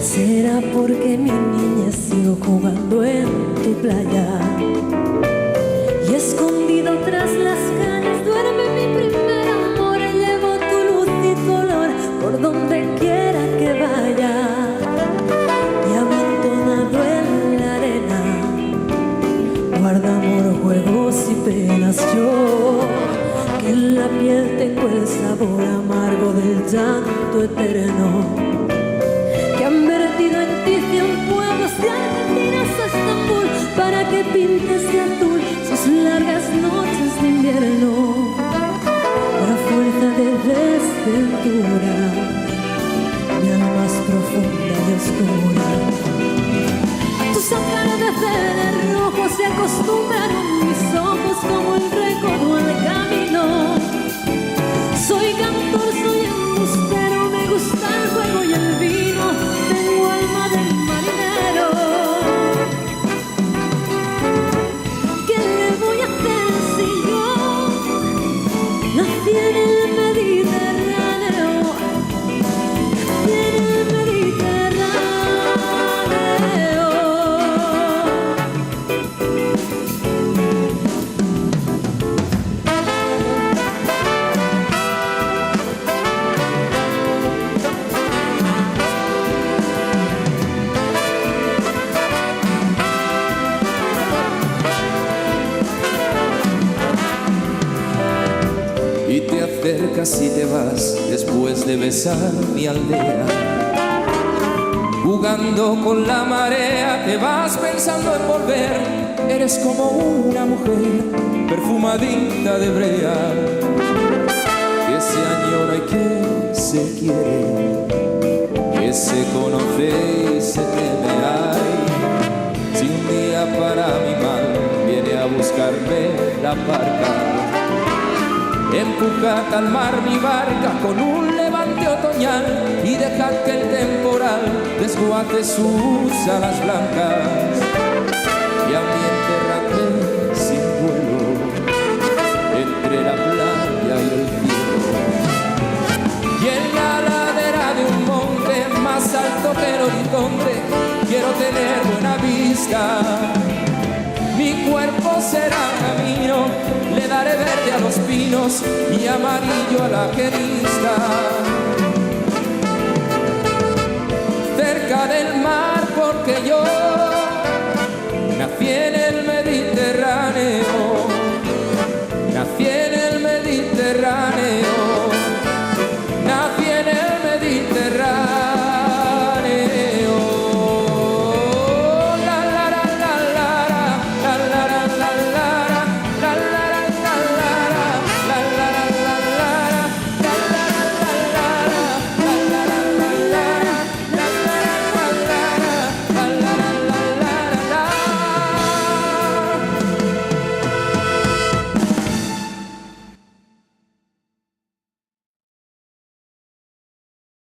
Será porque mi niña sigo jugando en tu playa y escondido tras las cañas duerme mi primer amor. Llevo tu luz y tu olor por donde quiera que vaya y abandonado en la arena guarda amor, juegos y penas. Yo que en la piel tengo el sabor amargo del llanto eterno que han vertido en ti 100 pueblos de Argentina hasta Estambul para que pintes de azul sus largas noches de invierno. Por fuerza de desventura, mi alma es profunda y oscura. Tus atardeceres rojos se acostumbraron mis ojos como el recodo al camino. Soy cantor, soy embustero, me gusta el juego y el vino, tengo alma de marinero. ¿Qué le voy a hacer si yo nací en el Mediterráneo? Nací en el Mediterráneo. Y te vas después de besar mi aldea. Jugando con la marea te vas pensando en volver. Eres como una mujer perfumadita de brea, que se añora y que se quiere, que se conoce y se teme. Ay, si un día para mi mal viene a buscarme la barca, empujad al mar mi barca con un levante otoñal y dejad que el temporal desguace sus alas blancas. Y a mí enterradme sin duelo entre la playa y el cielo. Y en la ladera de un monte más alto que el horizonte quiero tener buena vista. Mi cuerpo será camino, le daré verde a los pinos y amarillo a la querista. Cerca del mar porque yo nací en el Mediterráneo, nací en el Mediterráneo.